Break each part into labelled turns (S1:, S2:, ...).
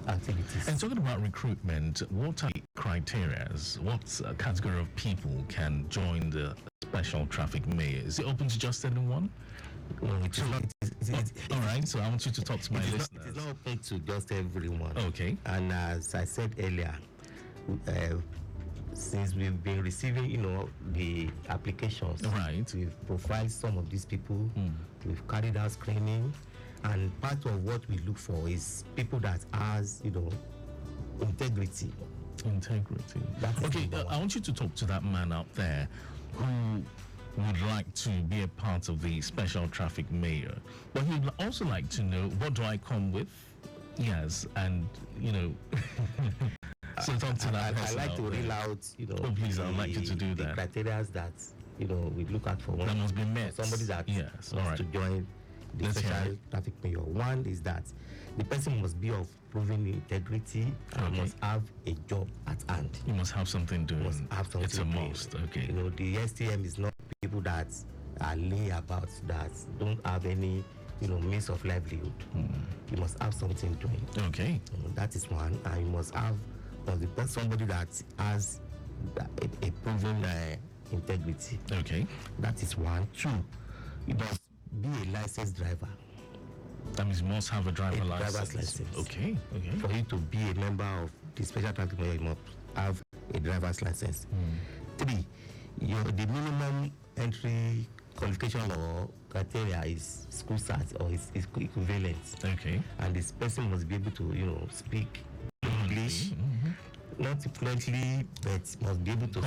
S1: activities.
S2: And talking about recruitment, what are the criteria? What category of people can join the special traffic mayor? Is it open to just anyone?
S1: No, it is not.
S2: All right, so I want you to talk to my listeners.
S1: It is not open to just everyone.
S2: Okay.
S1: And as I said earlier, since we've been receiving, the applications,
S2: right,
S1: we've profiled some of these people. We've carried out screening, and part of what we look for is people that has, integrity.
S2: Integrity. Okay, I want you to talk to that man out there who would like to be a part of the special traffic mayor, but he'd also like to know, what do I come with? Yes, and so talk to that person.
S1: I like to reel out,
S2: oh please, I'd like you to do that.
S1: The criteria that we look at for one.
S2: That must be met.
S1: Somebody that wants to join the special traffic mayor. One is that the person must be of proven integrity and must have a job at hand.
S2: You must have something doing. It's a must. Okay.
S1: The STM is not people that are lay about, that don't have any means of livelihood. You must have something doing.
S2: Okay.
S1: That is one, and you must have somebody that has a proven integrity.
S2: Okay.
S1: That is one. Two, you must be a licensed driver.
S2: That means you must have a driver's
S1: license.
S2: Okay.
S1: For you to be a member of the special traffic mayor, you must have a driver's license. Three, the minimum entry qualification or criteria is school cert or is equivalent.
S2: Okay.
S1: And this person must be able to speak English, not fluently, but must be able to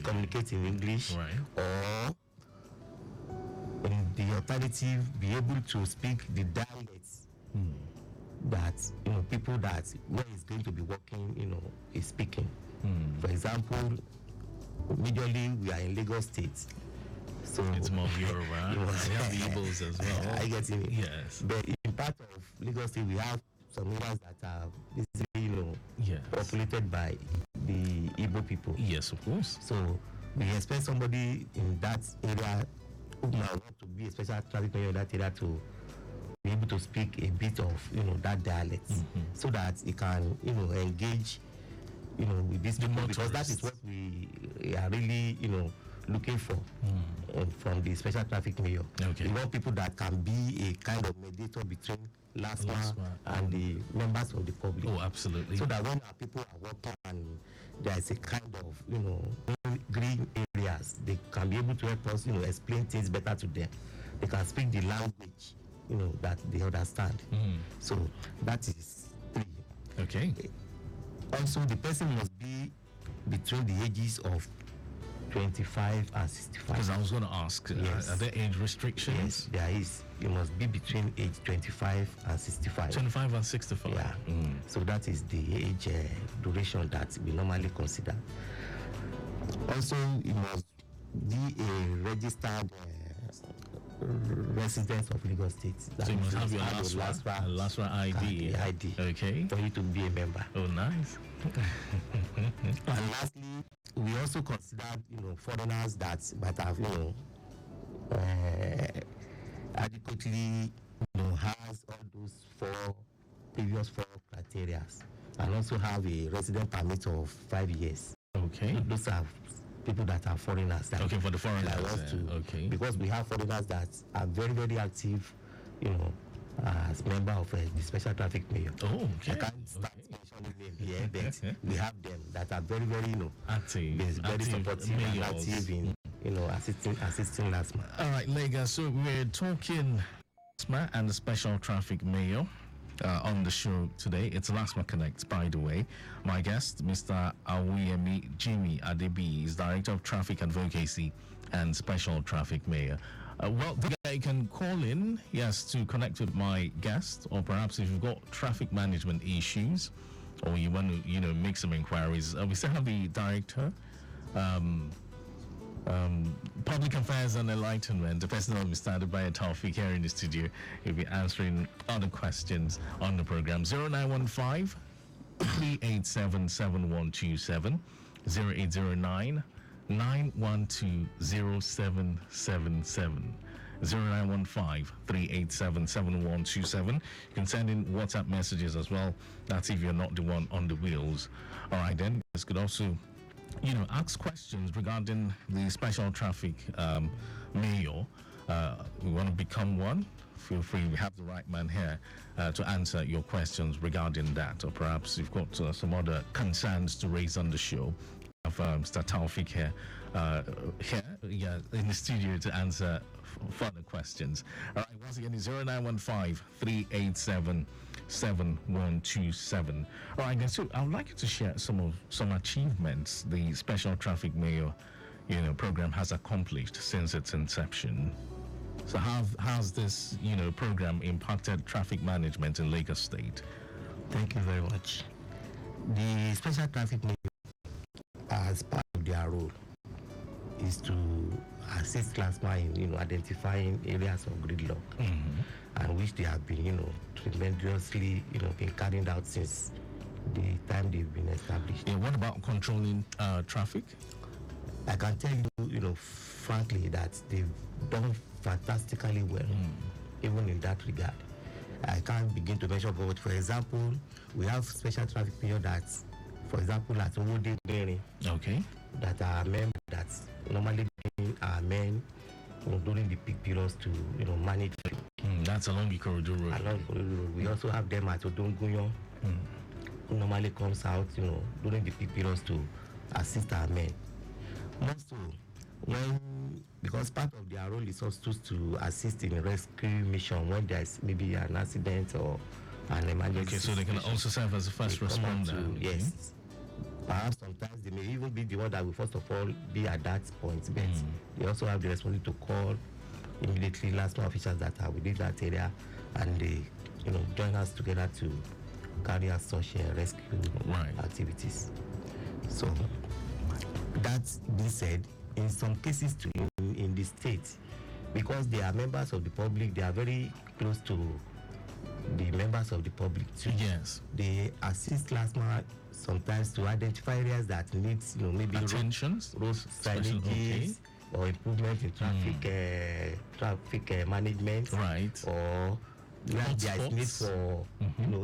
S1: communicate in English,
S2: right,
S1: or in the alternative, be able to speak the dialects that people that where is going to be working is speaking. For example, majorly we are in Lagos State, so
S2: it's more Yoruba. We have the Igbos as well.
S1: I get it.
S2: Yes,
S1: but in part of Lagos State we have some areas that are basically populated by the Igbo people.
S2: Yes, of course.
S1: So we expect somebody in that area who might want to be a special traffic mayor in that area to be able to speak a bit of that dialect, so that he can engage with these people, because that is what we are really looking for from the special traffic mayor.
S2: Okay.
S1: We want people that can be a kind of mediator between LASTMA and the members of the public.
S2: Oh, absolutely.
S1: So that when our people are working and there is a kind of green areas, they can be able to help us explain things better to them. They can speak the language that they understand. So that is 3.
S2: Okay.
S1: Also, the person must be between the ages of 25 and 65.
S2: Because I was going to ask, are there age restrictions?
S1: Yes, there is. You must be between age 25 and 65.
S2: 25 and 65.
S1: Yeah. So that is the age duration that we normally consider. Also, you must be a registered resident of Lagos State.
S2: So you must have your LASTMA ID.
S1: ID.
S2: Okay.
S1: For you to be a member.
S2: Oh, nice.
S1: And lastly, we also consider foreigners that might have adequately has all those previous 4 criteria, and also have a resident permit of 5 years.
S2: Okay.
S1: Those are people that are foreigners.
S2: Okay, for the foreigners. Okay.
S1: Because we have foreigners that are very, very active, as member of the special traffic mayor.
S2: Oh, okay.
S1: I can't start mentioning them here, but we have them that are very, very,
S2: active,
S1: very supportive and active in, assisting LASTMA.
S2: All right, Lega. So we're talking LASTMA and the special traffic mayor on the show today. It's LASTMA Connect, by the way. My guest, Mr. Awoyemi Jimmy Adebiyi, is Director of Traffic Advocacy and Special Traffic Mayor. Well, you can call in, yes, to connect with my guest, or perhaps if you've got traffic management issues, or you want to, make some inquiries. We still have the Director, Public Affairs and Enlightenment, the person that will be started by a Taufik here in the studio. He'll be answering other questions on the program. 0915 387 7127, 0809 9120777. 0915-387-7127. You can send in WhatsApp messages as well. That's if you're not the one on the wheels. All right, then. This could also, ask questions regarding the special traffic mayor. We want to become one. Feel free. We have the right man here to answer your questions regarding that. Or perhaps you've got some other concerns to raise on the show. Of Mr. Taufik here in the studio to answer further questions. All right, once again, it's 0915-387-7127. All right, guys, so I would like you to share some achievements the Special Traffic Mayor, program has accomplished since its inception. So how's this, program impacted traffic management in Lagos State?
S1: Thank you very much. The Special Traffic Mayor, as part of their role, is to assist LASTMA in identifying areas of gridlock, and which they have been tremendously been carried out since the time they've been established.
S2: Yeah, what about controlling traffic?
S1: I can tell you, frankly, that they've done fantastically well, even in that regard. I can't begin to mention, but for example, we have special traffic period that, for example, at Awoyemi,
S2: okay,
S1: that are men that normally are men during the peak periods to manage.
S2: That's along the corridor road.
S1: Along the corridor road. We also have them at Odongunyo, who normally comes out during the peak periods to assist our men. Also, because part of their role is also to assist in a rescue mission when there's maybe an accident or an emergency.
S2: Okay, so they can also serve as a first responder.
S1: Yes. Perhaps sometimes they may even be the one that will first of all be at that point, but they also have the responsibility to call immediately LASTMA officials that are within that area, and they join us together to carry out such rescue activities. So that being said, in some cases too, in the state, because they are members of the public, they are very close to the members of the public too.
S2: Yes.
S1: They assist LASTMA sometimes to identify areas that needs maybe
S2: attentions,
S1: road signages, or improvement in traffic management,
S2: right,
S1: or where there is need for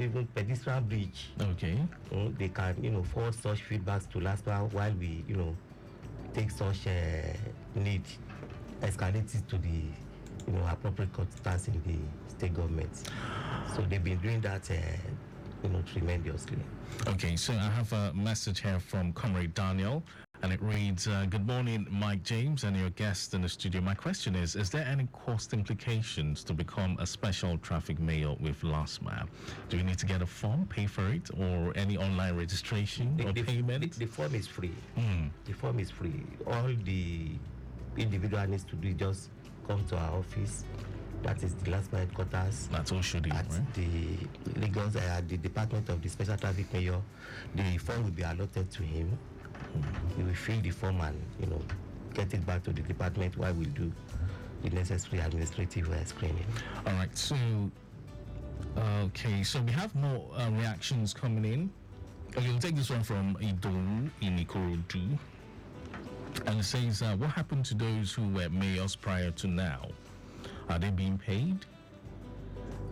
S1: even pedestrian bridge.
S2: Okay.
S1: They can forward such feedbacks to LASTMA while we take such need, escalate it to the appropriate consultants in the state government. So they've been doing that tremendously.
S2: Okay, so I have a message here from Comrade Daniel, and it reads, good morning, Mike James and your guest in the studio. My question is there any cost implications to become a special traffic mayor with LASTMA? Do you need to get a form, pay for it, or any online registration or payment?
S1: The form is free. The form is free. All the individual needs to do is just come to our office. That is the LASTMA headquarters.
S2: That's all should
S1: at
S2: right?
S1: the Lagos, at the Department of the Special Traffic Mayor. The form will be allotted to him. He will fill the form and get it back to the department while we do the necessary administrative screening. All
S2: right. So, okay. So we have more reactions coming in. Okay, we'll take this one from Idolu in Ikorodu. And it says, what happened to those who were mayors prior to now? Are they being paid?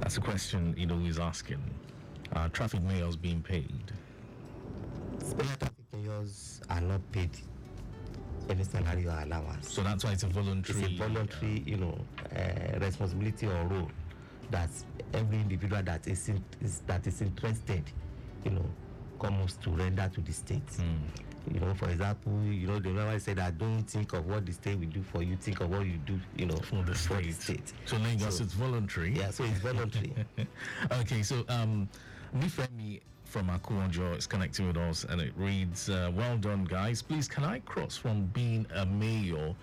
S2: That's a question Idolu is asking. Are traffic mayors being paid?
S1: Special traffic mayors are not paid any salary or allowance.
S2: So that's why it's a voluntary.
S1: It's a voluntary, responsibility or role that every individual that is interested, comes to render to the state. For example, the member said, "I don't think of what the state will do for you. Think of what you do,
S2: for the state." So Lagos, it's voluntary.
S1: Yeah, so it's voluntary.
S2: Okay, so Nifemi from Akuonjo is connecting with us, and it reads, well done, guys. Please, can I cross from being a mayor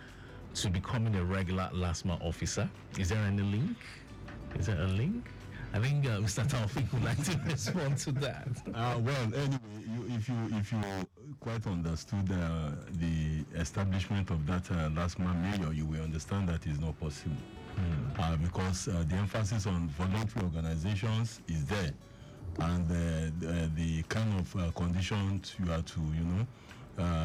S2: to becoming a regular LASTMA officer? Is there any link? Is there a link? I think Mr. Taufik would like to respond to that.
S3: Well, anyway, if you quite understood the establishment of that LASTMA mayor, you will understand that is not possible. Because the emphasis on voluntary organizations is there, and the kind of conditions you have to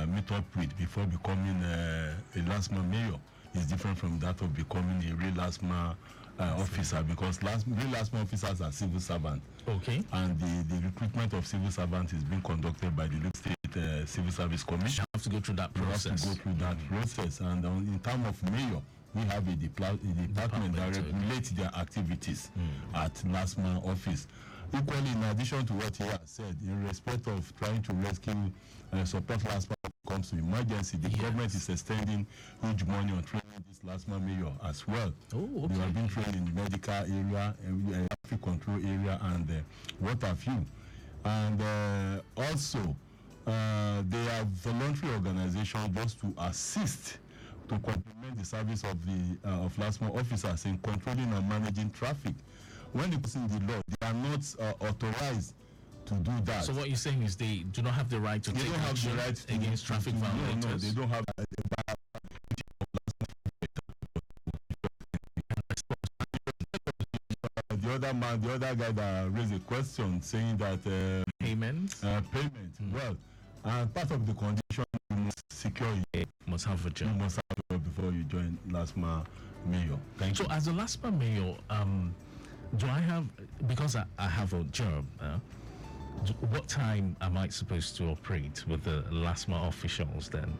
S3: meet up with before becoming a LASTMA mayor is different from that of becoming a real LASTMA officer, because real LASTMA officers are civil servants.
S2: Okay.
S3: And the recruitment of civil servants is being conducted by the Lagos State Civil Service Commission.
S2: You have to go through that process.
S3: You have to go through that process. And in terms of mayor, we have a department that regulates their activities at LASTMA office. Equally, in addition to what he has said, in respect of trying to rescue and support LASTMA when it comes to emergency, the government is extending huge money on training this LASTMA mayor as well.
S2: Oh, okay.
S3: They have been trained in the medical area, traffic control area, and what have you. And also, they are voluntary organizations just to assist to complement the service of the of LASTMA officers in controlling and managing traffic. When it comes in the law, they are not authorized to do that.
S2: So what you're saying is they do not have the right to take action against traffic violators?
S3: No, they don't have. The other guy that raised a question saying that
S2: payment.
S3: Well, part of the condition you must secure.
S2: You must have a job.
S3: You must have a job before you join LASTMA mayor. Thank you.
S2: So as a LASTMA mayor, do I have, because I have a job, what time am I supposed to operate with the LASTMA officials then?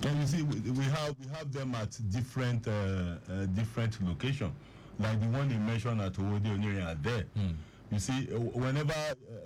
S3: And you see, we have them at different locations, like the one you mentioned at Awoyemi are there. You see, whenever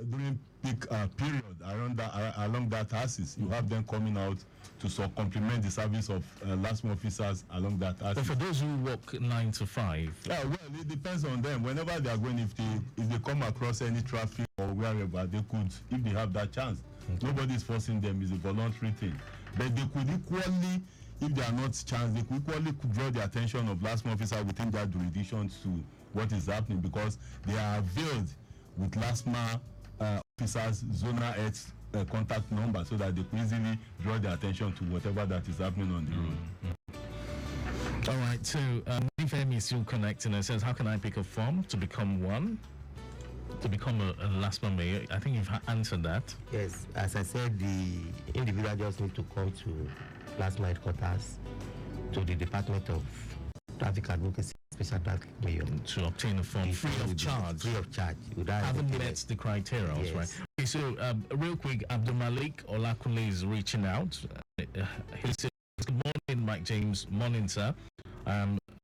S3: during peak period along that axis, you have them coming out to complement the service of LASTMA officers along that axis.
S2: But for those who work 9 to 5?
S3: Yeah, well, it depends on them. Whenever they are going, if they come across any traffic or wherever, they could, if they have that chance. Okay. Nobody is forcing them. It's a voluntary thing. But they could equally, if they are not chance, they could equally draw the attention of LASTMA officer within their jurisdiction to what is happening, because they are veiled with LASTMA officers' zonal health contact number, so that they could easily draw their attention to whatever that is happening on the road.
S2: All right, so Ifemi is still connecting and says, how can I pick a form to become one? To become a LASTMA mayor? I think you've answered that.
S1: Yes, as I said, the individual just need to come to LASTMA headquarters, to the Department of Traffic Advocacy, Special Traffic Mayor,
S2: to obtain a form free of charge.
S1: Free of charge.
S2: Haven't met the criteria,
S1: yes. Right?
S2: Okay, so real quick, Abdul Malik Olakunle is reaching out. He says, good morning, Mike James. Morning, sir.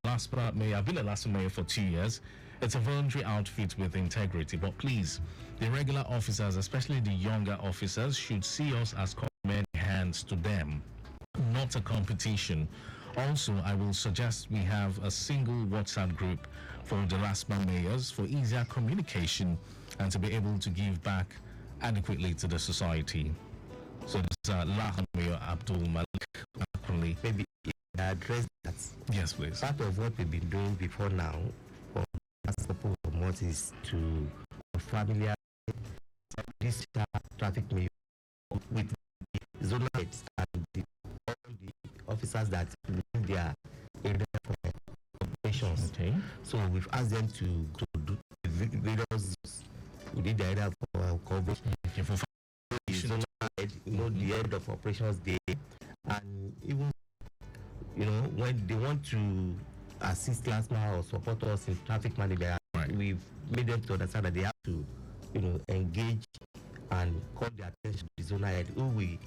S2: LASTMA mayor. I've been a LASTMA mayor for 2 years. It's a voluntary outfit with integrity, but please, the regular officers, especially the younger officers, should see us as many hands to them, not a competition. Also, I will suggest we have a single WhatsApp group for the LASTMA mayors for easier communication and to be able to give back adequately to the society. So this is LASTMA Mayor Abdul Malik.
S1: Maybe address that.
S2: Yes, please.
S1: Part of what we've been doing before now, for the last couple of months, is to familiarize this traffic mayor with the zonal heads and all the officers that leave their area for operations.
S2: Okay.
S1: So we've asked them to do videos within the area for coverage. The zonal head, the head of operations there, and even when they want to assist LASTMA or support us in traffic management, we've made them to understand that they have to, engage and call their attention to the zonal head, who we,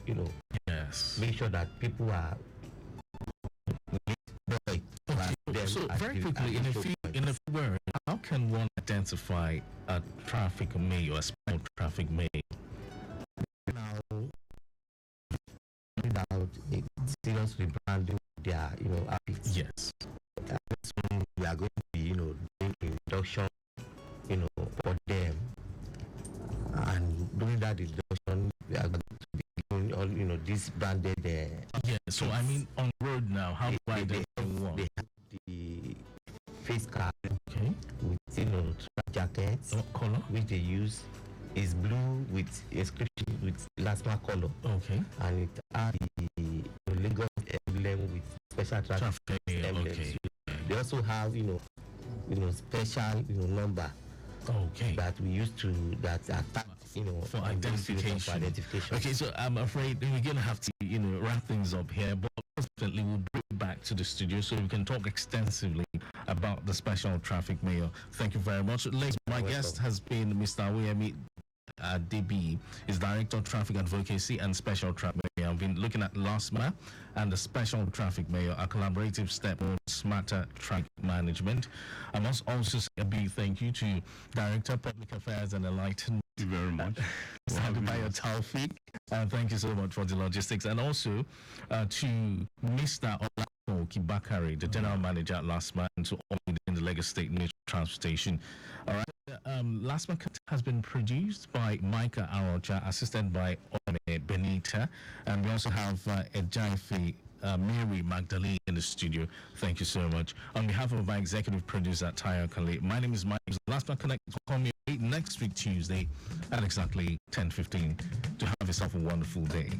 S1: make sure that people are.
S2: So very quickly, in a few words, how can one identify a traffic mayor, a special traffic mayor?
S1: Now, without serious rebranding their, outfits.
S2: Yes.
S1: So we are going to be, doing induction, for them, and during that induction, we are going to be doing all, this branded.
S2: Yeah. So I mean, on road now, how do I identify one?
S1: They have the face card.
S2: Okay.
S1: With track jackets.
S2: What color?
S1: Which they use is blue with inscription with LASTMA color.
S2: Okay.
S1: And it has the Lagos emblem with special traffic emblem.
S2: Okay.
S1: They also have special number.
S2: Okay.
S1: That we use to that attack
S2: for identification.
S1: For identification.
S2: Okay, so I'm afraid we're gonna have to wrap things up here, but definitely we'll bring back to the studio so we can talk extensively about the special traffic mayor. Thank you very much. Ladies, my guest has been Mr. Awoyemi Adebiyi, is Director of Traffic Advocacy and Special Traffic Mayor. I've been looking at LASTMA and the Special Traffic Mayor, a collaborative step on smarter traffic management. I must also say a big thank you to Director of Public Affairs and Enlightenment.
S3: Thank you very much.
S2: Adebiyi Taufik. Thank you so much for the logistics. And also to Mr. Olapo Kibakari, the General Manager at LASTMA, and to all within the Lagos State Ministry of Transportation. All right. LASTMA has been produced by Micah Arocha, assisted by Ome Benita, and we also have Ejaife Mary Magdalene in the studio. Thank you so much. On behalf of my executive producer, Tayo Kale, my name is Mike. LASTMA Connect will call me next week Tuesday at exactly 10:15. To have yourself a wonderful day.